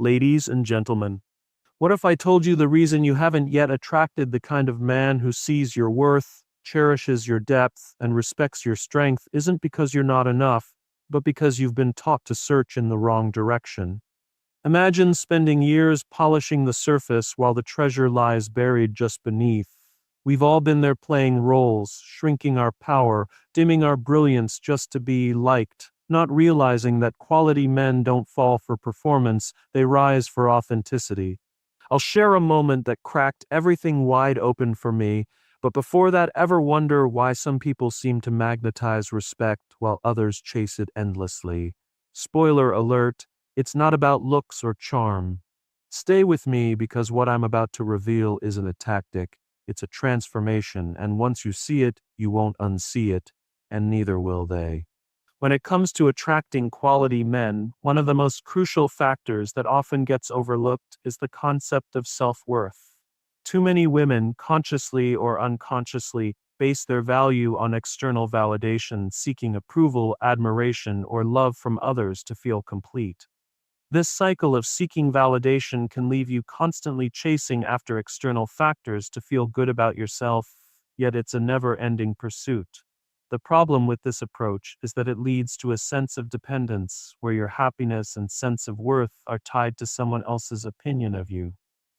Ladies and gentlemen, what if I told you the reason you haven't yet attracted the kind of man who sees your worth, cherishes your depth, and respects your strength isn't because you're not enough, but because you've been taught to search in the wrong direction? Imagine spending years polishing the surface while the treasure lies buried just beneath. We've all been there playing roles, shrinking our power, dimming our brilliance just to be liked, not realizing that quality men don't fall for performance, they rise for authenticity. I'll share a moment that cracked everything wide open for me, but before that, ever wonder why some people seem to magnetize respect while others chase it endlessly? Spoiler alert, it's not about looks or charm. Stay with me because what I'm about to reveal isn't a tactic, it's a transformation, and once you see it, you won't unsee it, and neither will they. When it comes to attracting quality men, one of the most crucial factors that often gets overlooked is the concept of self-worth. Too many women, consciously or unconsciously, base their value on external validation, seeking approval, admiration, or love from others to feel complete. This cycle of seeking validation can leave you constantly chasing after external factors to feel good about yourself, yet it's a never-ending pursuit. The problem with this approach is that it leads to a sense of dependence, where your happiness and sense of worth are tied to someone else's opinion of you.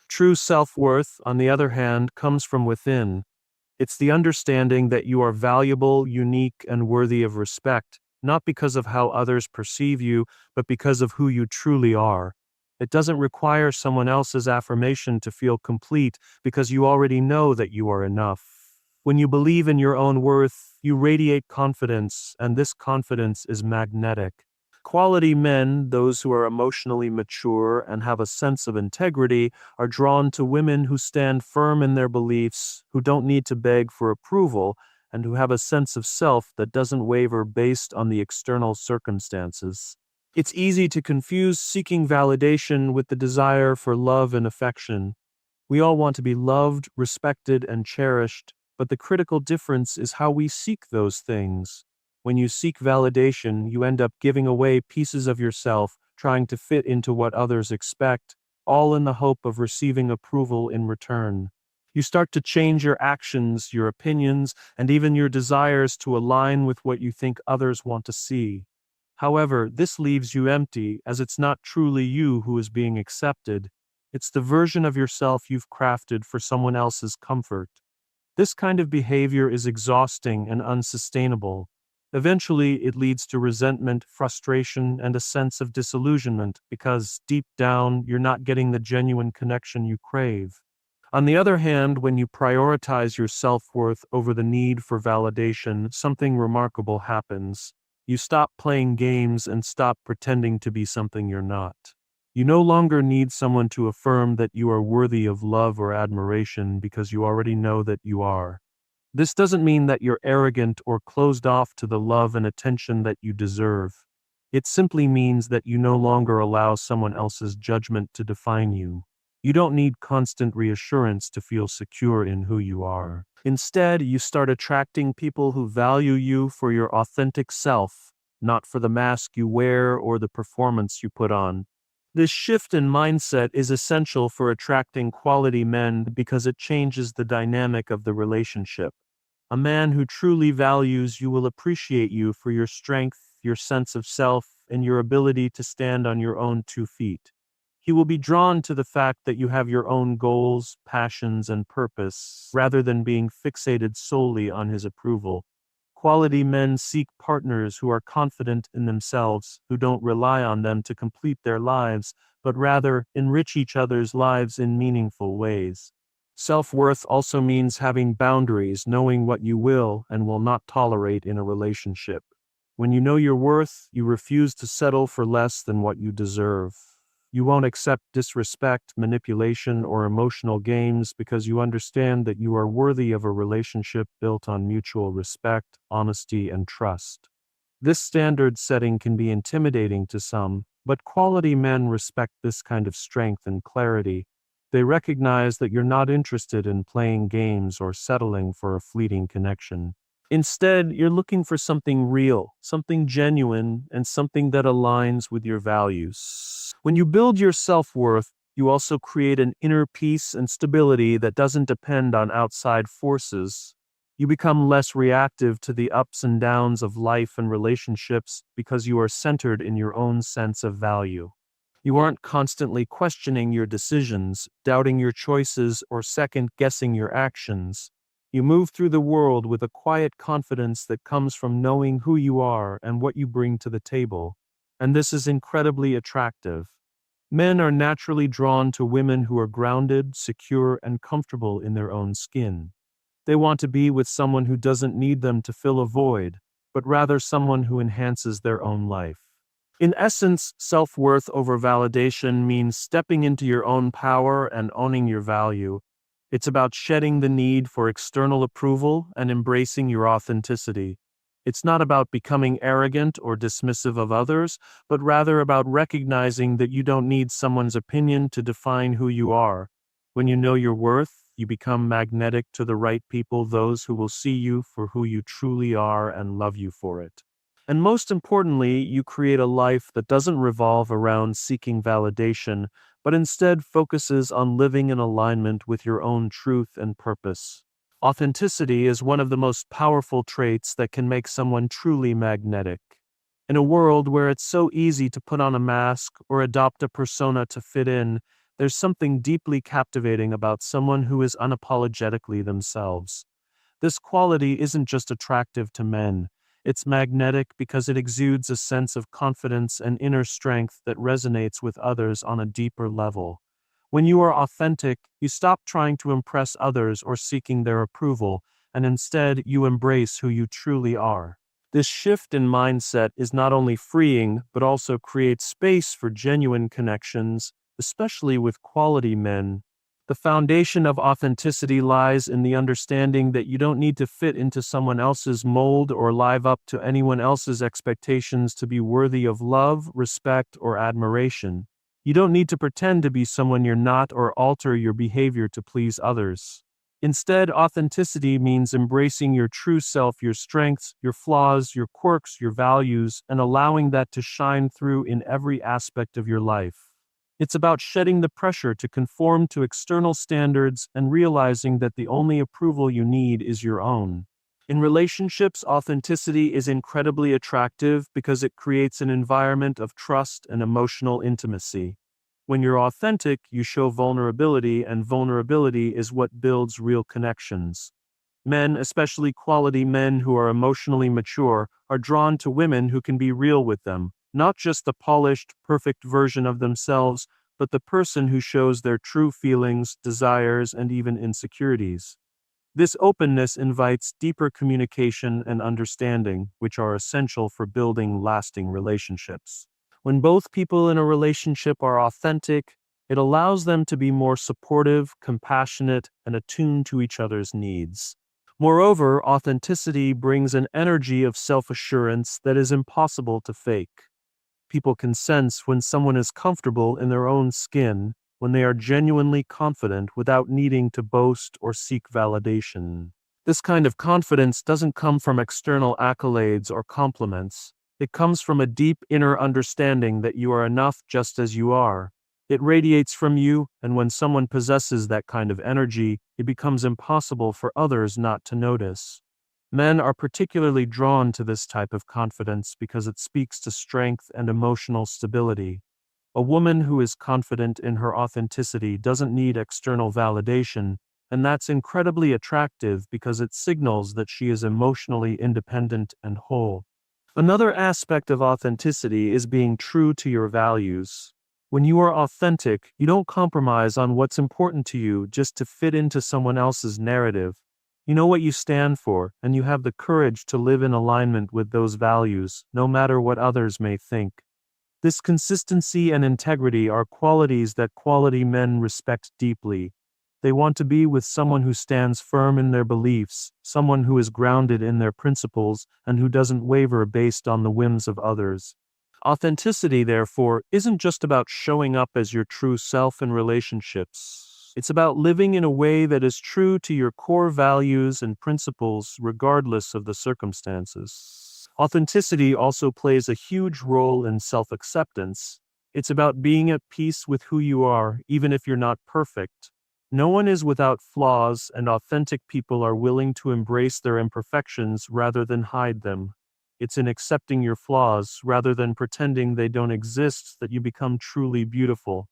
True self-worth, on the other hand, comes from within. It's the understanding that you are valuable, unique, and worthy of respect, not because of how others perceive you, but because of who you truly are. It doesn't require someone else's affirmation to feel complete, because you already know that you are enough. When you believe in your own worth, you radiate confidence, and this confidence is magnetic. Quality men, those who are emotionally mature and have a sense of integrity, are drawn to women who stand firm in their beliefs, who don't need to beg for approval, and who have a sense of self that doesn't waver based on the external circumstances. It's easy to confuse seeking validation with the desire for love and affection. We all want to be loved, respected, and cherished, but the critical difference is how we seek those things. When you seek validation, you end up giving away pieces of yourself, trying to fit into what others expect, all in the hope of receiving approval in return. You start to change your actions, your opinions, and even your desires to align with what you think others want to see. However, this leaves you empty, as it's not truly you who is being accepted. It's the version of yourself you've crafted for someone else's comfort. This kind of behavior is exhausting and unsustainable. Eventually, it leads to resentment, frustration, and a sense of disillusionment because, deep down, you're not getting the genuine connection you crave. On the other hand, when you prioritize your self-worth over the need for validation, something remarkable happens. You stop playing games and stop pretending to be something you're not. You no longer need someone to affirm that you are worthy of love or admiration because you already know that you are. This doesn't mean that you're arrogant or closed off to the love and attention that you deserve. It simply means that you no longer allow someone else's judgment to define you. You don't need constant reassurance to feel secure in who you are. Instead, you start attracting people who value you for your authentic self, not for the mask you wear or the performance you put on. This shift in mindset is essential for attracting quality men because it changes the dynamic of the relationship. A man who truly values you will appreciate you for your strength, your sense of self, and your ability to stand on your own 2 feet. He will be drawn to the fact that you have your own goals, passions, and purpose, rather than being fixated solely on his approval. Quality men seek partners who are confident in themselves, who don't rely on them to complete their lives, but rather enrich each other's lives in meaningful ways. Self-worth also means having boundaries, knowing what you will and will not tolerate in a relationship. When you know your worth, you refuse to settle for less than what you deserve. You won't accept disrespect, manipulation, or emotional games because you understand that you are worthy of a relationship built on mutual respect, honesty, and trust. This standard setting can be intimidating to some, but quality men respect this kind of strength and clarity. They recognize that you're not interested in playing games or settling for a fleeting connection. Instead, you're looking for something real, something genuine, and something that aligns with your values. When you build your self-worth, you also create an inner peace and stability that doesn't depend on outside forces. You become less reactive to the ups and downs of life and relationships because you are centered in your own sense of value. You aren't constantly questioning your decisions, doubting your choices, or second-guessing your actions. You move through the world with a quiet confidence that comes from knowing who you are and what you bring to the table. And this is incredibly attractive. Men are naturally drawn to women who are grounded, secure, and comfortable in their own skin. They want to be with someone who doesn't need them to fill a void, but rather someone who enhances their own life. In essence, self-worth over validation means stepping into your own power and owning your value. It's about shedding the need for external approval and embracing your authenticity. It's not about becoming arrogant or dismissive of others, but rather about recognizing that you don't need someone's opinion to define who you are. When you know your worth, you become magnetic to the right people, those who will see you for who you truly are and love you for it. And most importantly, you create a life that doesn't revolve around seeking validation, but instead focuses on living in alignment with your own truth and purpose. Authenticity is one of the most powerful traits that can make someone truly magnetic. In a world where it's so easy to put on a mask or adopt a persona to fit in, there's something deeply captivating about someone who is unapologetically themselves. This quality isn't just attractive to men. It's magnetic because it exudes a sense of confidence and inner strength that resonates with others on a deeper level. When you are authentic, you stop trying to impress others or seeking their approval, and instead you embrace who you truly are. This shift in mindset is not only freeing, but also creates space for genuine connections, especially with quality men. The foundation of authenticity lies in the understanding that you don't need to fit into someone else's mold or live up to anyone else's expectations to be worthy of love, respect, or admiration. You don't need to pretend to be someone you're not or alter your behavior to please others. Instead, authenticity means embracing your true self, your strengths, your flaws, your quirks, your values, and allowing that to shine through in every aspect of your life. It's about shedding the pressure to conform to external standards and realizing that the only approval you need is your own. In relationships, authenticity is incredibly attractive because it creates an environment of trust and emotional intimacy. When you're authentic, you show vulnerability, and vulnerability is what builds real connections. Men, especially quality men who are emotionally mature, are drawn to women who can be real with them, not just the polished, perfect version of themselves, but the person who shows their true feelings, desires, and even insecurities. This openness invites deeper communication and understanding, which are essential for building lasting relationships. When both people in a relationship are authentic, it allows them to be more supportive, compassionate, and attuned to each other's needs. Moreover, authenticity brings an energy of self-assurance that is impossible to fake. People can sense when someone is comfortable in their own skin, when they are genuinely confident without needing to boast or seek validation. This kind of confidence doesn't come from external accolades or compliments. It comes from a deep inner understanding that you are enough just as you are. It radiates from you, and when someone possesses that kind of energy, it becomes impossible for others not to notice. Men are particularly drawn to this type of confidence because it speaks to strength and emotional stability. A woman who is confident in her authenticity doesn't need external validation, and that's incredibly attractive because it signals that she is emotionally independent and whole. Another aspect of authenticity is being true to your values. When you are authentic, you don't compromise on what's important to you just to fit into someone else's narrative. You know what you stand for, and you have the courage to live in alignment with those values, no matter what others may think. This consistency and integrity are qualities that quality men respect deeply. They want to be with someone who stands firm in their beliefs, someone who is grounded in their principles, and who doesn't waver based on the whims of others. Authenticity, therefore, isn't just about showing up as your true self in relationships. It's about living in a way that is true to your core values and principles, regardless of the circumstances. Authenticity also plays a huge role in self-acceptance. It's about being at peace with who you are, even if you're not perfect. No one is without flaws, and authentic people are willing to embrace their imperfections rather than hide them. It's in accepting your flaws rather than pretending they don't exist that you become truly beautiful.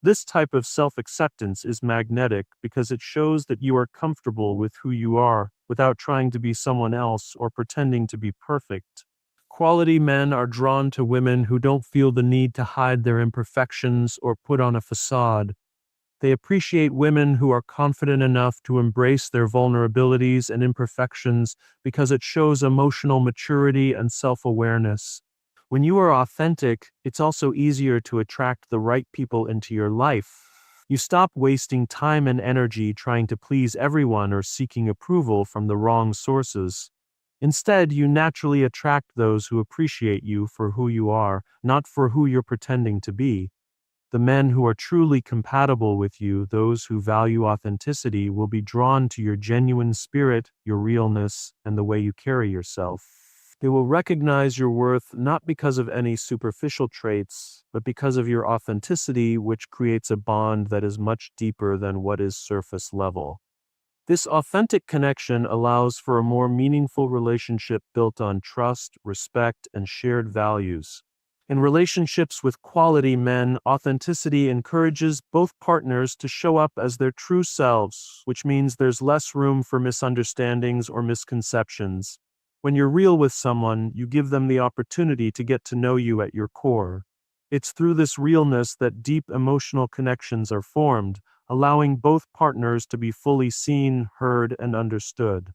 This type of self-acceptance is magnetic because it shows that you are comfortable with who you are without trying to be someone else or pretending to be perfect. Quality men are drawn to women who don't feel the need to hide their imperfections or put on a facade. They appreciate women who are confident enough to embrace their vulnerabilities and imperfections because it shows emotional maturity and self-awareness. When you are authentic, it's also easier to attract the right people into your life. You stop wasting time and energy trying to please everyone or seeking approval from the wrong sources. Instead, you naturally attract those who appreciate you for who you are, not for who you're pretending to be. The men who are truly compatible with you, those who value authenticity, will be drawn to your genuine spirit, your realness, and the way you carry yourself. They will recognize your worth not because of any superficial traits, but because of your authenticity, which creates a bond that is much deeper than what is surface level. This authentic connection allows for a more meaningful relationship built on trust, respect, and shared values. In relationships with quality men, authenticity encourages both partners to show up as their true selves, which means there's less room for misunderstandings or misconceptions. When you're real with someone, you give them the opportunity to get to know you at your core. It's through this realness that deep emotional connections are formed, allowing both partners to be fully seen, heard, and understood.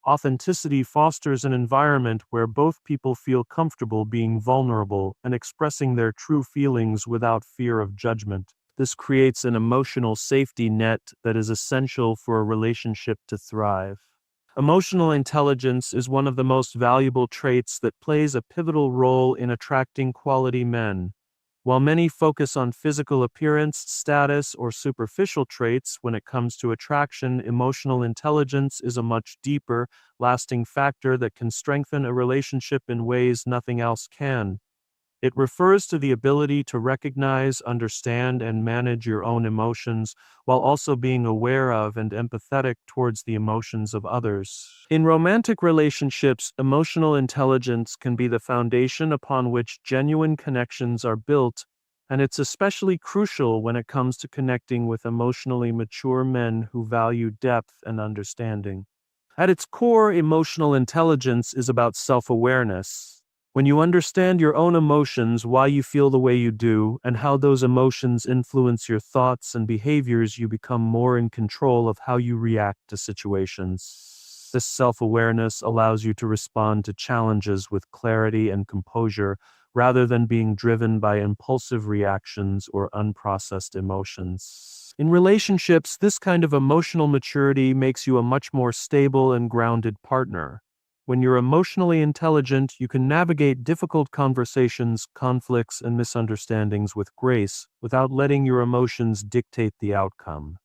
Authenticity fosters an environment where both people feel comfortable being vulnerable and expressing their true feelings without fear of judgment. This creates an emotional safety net that is essential for a relationship to thrive. Emotional intelligence is one of the most valuable traits that plays a pivotal role in attracting quality men. While many focus on physical appearance, status, or superficial traits when it comes to attraction, emotional intelligence is a much deeper, lasting factor that can strengthen a relationship in ways nothing else can. It refers to the ability to recognize, understand, and manage your own emotions, while also being aware of and empathetic towards the emotions of others. In romantic relationships, emotional intelligence can be the foundation upon which genuine connections are built, and it's especially crucial when it comes to connecting with emotionally mature men who value depth and understanding. At its core, emotional intelligence is about self-awareness. When you understand your own emotions, why you feel the way you do, and how those emotions influence your thoughts and behaviors, you become more in control of how you react to situations. This self-awareness allows you to respond to challenges with clarity and composure, rather than being driven by impulsive reactions or unprocessed emotions. In relationships, this kind of emotional maturity makes you a much more stable and grounded partner. When you're emotionally intelligent, you can navigate difficult conversations, conflicts, and misunderstandings with grace without letting your emotions dictate the outcome.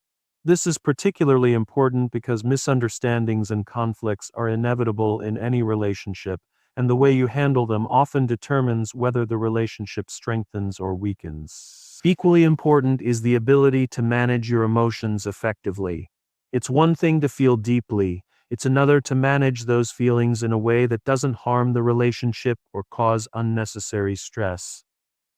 This is particularly important because misunderstandings and conflicts are inevitable in any relationship, and the way you handle them often determines whether the relationship strengthens or weakens. Equally important is the ability to manage your emotions effectively. It's one thing to feel deeply. It's another to manage those feelings in a way that doesn't harm the relationship or cause unnecessary stress.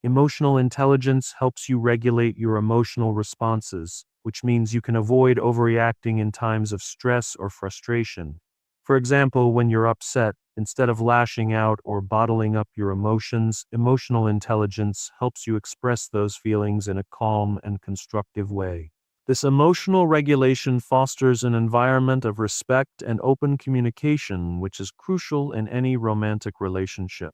Emotional intelligence helps you regulate your emotional responses, which means you can avoid overreacting in times of stress or frustration. For example, when you're upset, instead of lashing out or bottling up your emotions, emotional intelligence helps you express those feelings in a calm and constructive way. This emotional regulation fosters an environment of respect and open communication, which is crucial in any romantic relationship.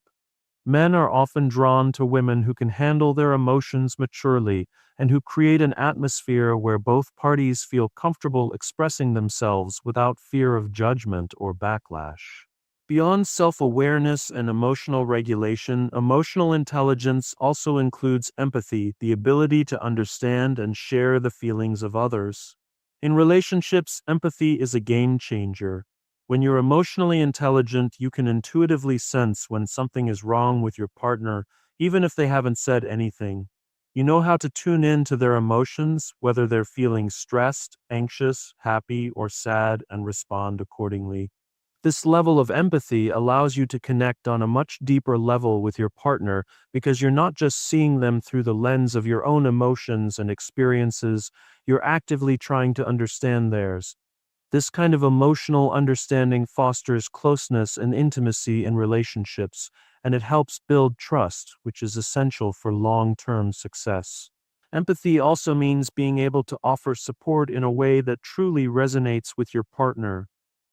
Men are often drawn to women who can handle their emotions maturely and who create an atmosphere where both parties feel comfortable expressing themselves without fear of judgment or backlash. Beyond self-awareness and emotional regulation, emotional intelligence also includes empathy, the ability to understand and share the feelings of others. In relationships, empathy is a game changer. When you're emotionally intelligent, you can intuitively sense when something is wrong with your partner, even if they haven't said anything. You know how to tune in to their emotions, whether they're feeling stressed, anxious, happy, or sad, and respond accordingly. This level of empathy allows you to connect on a much deeper level with your partner because you're not just seeing them through the lens of your own emotions and experiences, you're actively trying to understand theirs. This kind of emotional understanding fosters closeness and intimacy in relationships, and it helps build trust, which is essential for long-term success. Empathy also means being able to offer support in a way that truly resonates with your partner.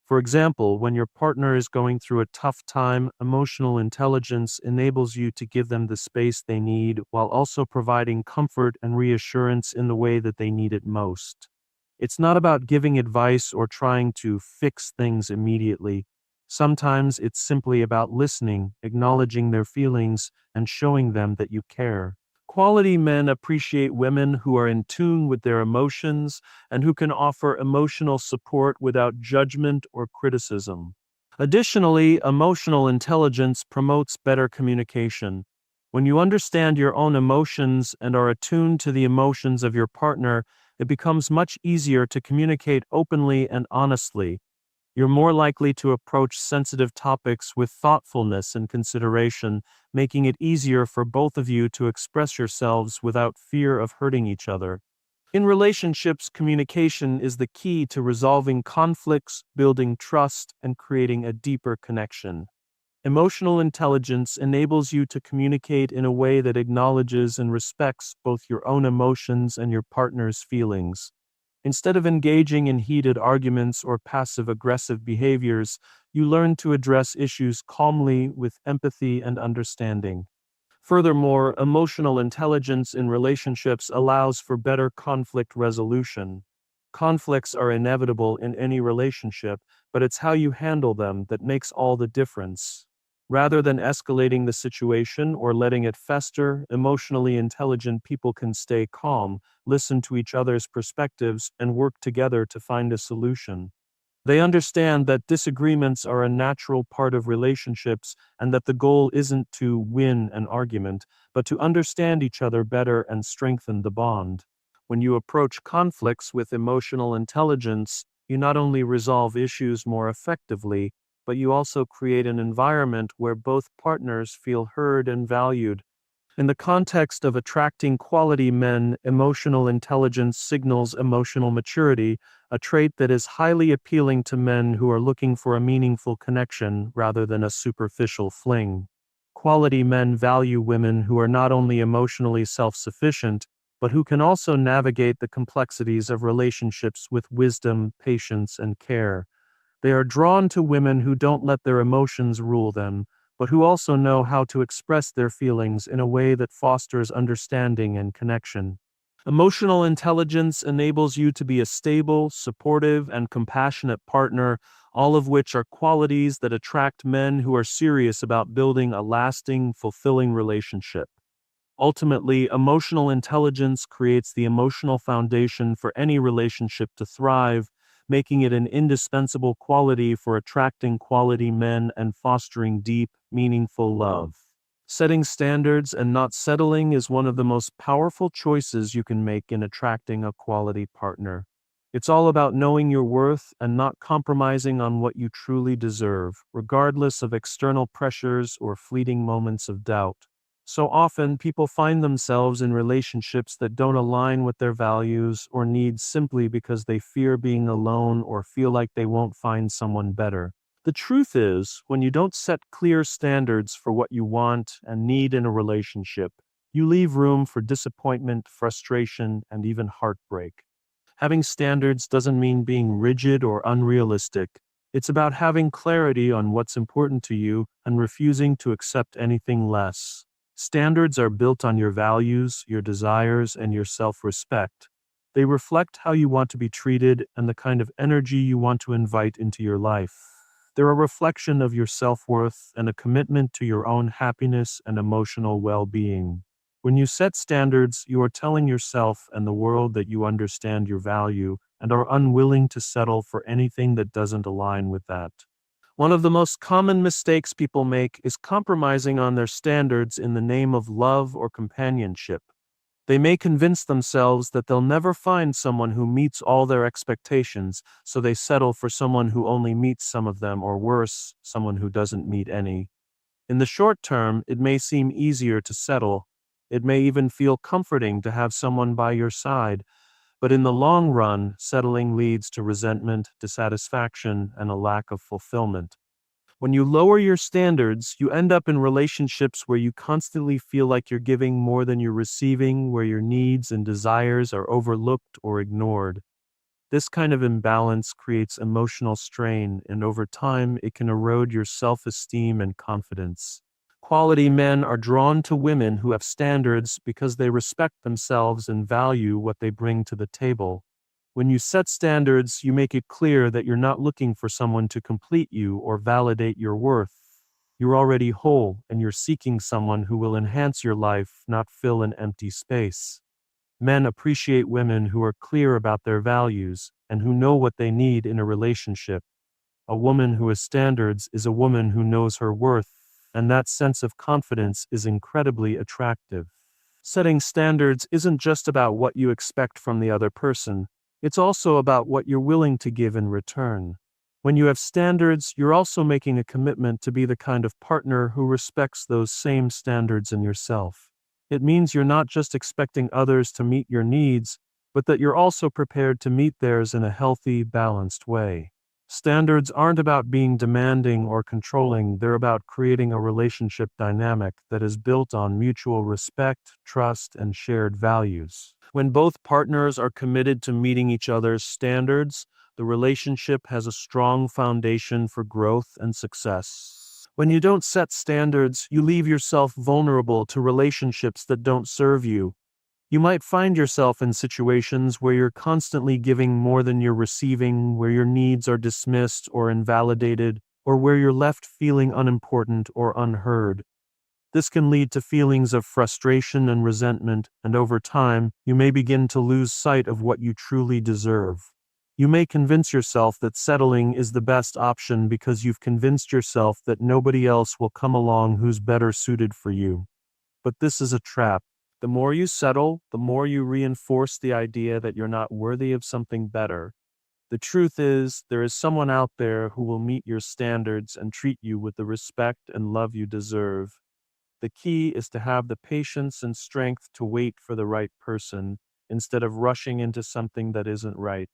For example, when your partner is going through a tough time, emotional intelligence enables you to give them the space they need while also providing comfort and reassurance in the way that they need it most. It's not about giving advice or trying to fix things immediately. Sometimes it's simply about listening, acknowledging their feelings, and showing them that you care. Quality men appreciate women who are in tune with their emotions and who can offer emotional support without judgment or criticism. Additionally, emotional intelligence promotes better communication. When you understand your own emotions and are attuned to the emotions of your partner, it becomes much easier to communicate openly and honestly. You're more likely to approach sensitive topics with thoughtfulness and consideration, making it easier for both of you to express yourselves without fear of hurting each other. In relationships, communication is the key to resolving conflicts, building trust, and creating a deeper connection. Emotional intelligence enables you to communicate in a way that acknowledges and respects both your own emotions and your partner's feelings. Instead of engaging in heated arguments or passive-aggressive behaviors, you learn to address issues calmly with empathy and understanding. Furthermore, emotional intelligence in relationships allows for better conflict resolution. Conflicts are inevitable in any relationship, but it's how you handle them that makes all the difference. Rather than escalating the situation or letting it fester, emotionally intelligent people can stay calm, listen to each other's perspectives, and work together to find a solution. They understand that disagreements are a natural part of relationships and that the goal isn't to win an argument, but to understand each other better and strengthen the bond. When you approach conflicts with emotional intelligence, you not only resolve issues more effectively, but you also create an environment where both partners feel heard and valued. In the context of attracting quality men, emotional intelligence signals emotional maturity, a trait that is highly appealing to men who are looking for a meaningful connection rather than a superficial fling. Quality men value women who are not only emotionally self-sufficient, but who can also navigate the complexities of relationships with wisdom, patience, and care. They are drawn to women who don't let their emotions rule them, but who also know how to express their feelings in a way that fosters understanding and connection. Emotional intelligence enables you to be a stable, supportive, and compassionate partner, all of which are qualities that attract men who are serious about building a lasting, fulfilling relationship. Ultimately, emotional intelligence creates the emotional foundation for any relationship to thrive, making it an indispensable quality for attracting quality men and fostering deep, meaningful love. Setting standards and not settling is one of the most powerful choices you can make in attracting a quality partner. It's all about knowing your worth and not compromising on what you truly deserve, regardless of external pressures or fleeting moments of doubt. So often, people find themselves in relationships that don't align with their values or needs simply because they fear being alone or feel like they won't find someone better. The truth is, when you don't set clear standards for what you want and need in a relationship, you leave room for disappointment, frustration, and even heartbreak. Having standards doesn't mean being rigid or unrealistic. It's about having clarity on what's important to you and refusing to accept anything less. Standards are built on your values, your desires, and your self-respect. They reflect how you want to be treated and the kind of energy you want to invite into your life. They're a reflection of your self-worth and a commitment to your own happiness and emotional well-being. When you set standards, you are telling yourself and the world that you understand your value and are unwilling to settle for anything that doesn't align with that. One of the most common mistakes people make is compromising on their standards in the name of love or companionship. They may convince themselves that they'll never find someone who meets all their expectations, so they settle for someone who only meets some of them, or worse, someone who doesn't meet any. In the short term, it may seem easier to settle. It may even feel comforting to have someone by your side, but in the long run, settling leads to resentment, dissatisfaction, and a lack of fulfillment. When you lower your standards, you end up in relationships where you constantly feel like you're giving more than you're receiving, where your needs and desires are overlooked or ignored. This kind of imbalance creates emotional strain, and over time, it can erode your self-esteem and confidence. Quality men are drawn to women who have standards because they respect themselves and value what they bring to the table. When you set standards, you make it clear that you're not looking for someone to complete you or validate your worth. You're already whole, and you're seeking someone who will enhance your life, not fill an empty space. Men appreciate women who are clear about their values and who know what they need in a relationship. A woman who has standards is a woman who knows her worth, and that sense of confidence is incredibly attractive. Setting standards isn't just about what you expect from the other person, it's also about what you're willing to give in return. When you have standards, you're also making a commitment to be the kind of partner who respects those same standards in yourself. It means you're not just expecting others to meet your needs, but that you're also prepared to meet theirs in a healthy, balanced way. Standards aren't about being demanding or controlling, they're about creating a relationship dynamic that is built on mutual respect, trust, and shared values. When both partners are committed to meeting each other's standards, the relationship has a strong foundation for growth and success. When you don't set standards, you leave yourself vulnerable to relationships that don't serve you. You might find yourself in situations where you're constantly giving more than you're receiving, where your needs are dismissed or invalidated, or where you're left feeling unimportant or unheard. This can lead to feelings of frustration and resentment, and over time, you may begin to lose sight of what you truly deserve. You may convince yourself that settling is the best option because you've convinced yourself that nobody else will come along who's better suited for you. But this is a trap. The more you settle, the more you reinforce the idea that you're not worthy of something better. The truth is, there is someone out there who will meet your standards and treat you with the respect and love you deserve. The key is to have the patience and strength to wait for the right person, instead of rushing into something that isn't right.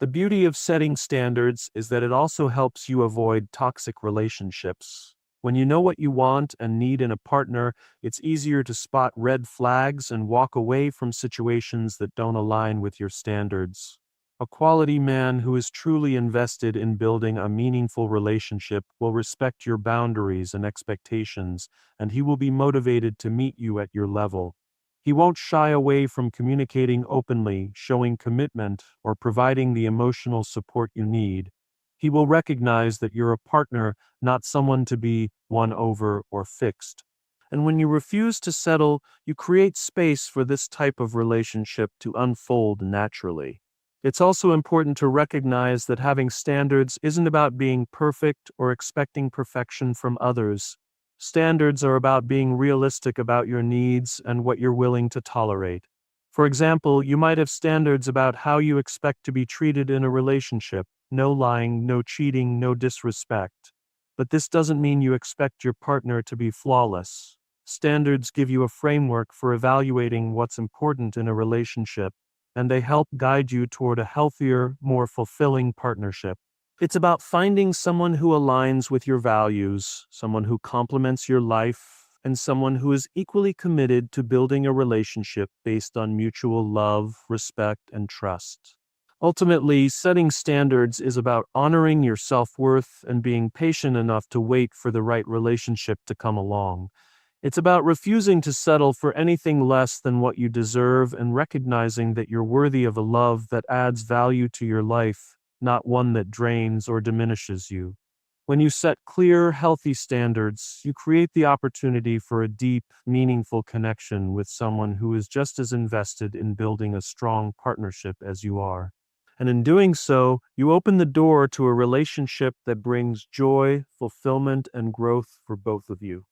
The beauty of setting standards is that it also helps you avoid toxic relationships. When you know what you want and need in a partner, it's easier to spot red flags and walk away from situations that don't align with your standards. A quality man who is truly invested in building a meaningful relationship will respect your boundaries and expectations, and he will be motivated to meet you at your level. He won't shy away from communicating openly, showing commitment, or providing the emotional support you need. He will recognize that you're a partner, not someone to be won over or fixed. And when you refuse to settle, you create space for this type of relationship to unfold naturally. It's also important to recognize that having standards isn't about being perfect or expecting perfection from others. Standards are about being realistic about your needs and what you're willing to tolerate. For example, you might have standards about how you expect to be treated in a relationship. No lying, no cheating, no disrespect. But this doesn't mean you expect your partner to be flawless. Standards give you a framework for evaluating what's important in a relationship, and they help guide you toward a healthier, more fulfilling partnership. It's about finding someone who aligns with your values, someone who complements your life, and someone who is equally committed to building a relationship based on mutual love, respect, and trust. Ultimately, setting standards is about honoring your self-worth and being patient enough to wait for the right relationship to come along. It's about refusing to settle for anything less than what you deserve and recognizing that you're worthy of a love that adds value to your life, not one that drains or diminishes you. When you set clear, healthy standards, you create the opportunity for a deep, meaningful connection with someone who is just as invested in building a strong partnership as you are. And in doing so, you open the door to a relationship that brings joy, fulfillment, and growth for both of you.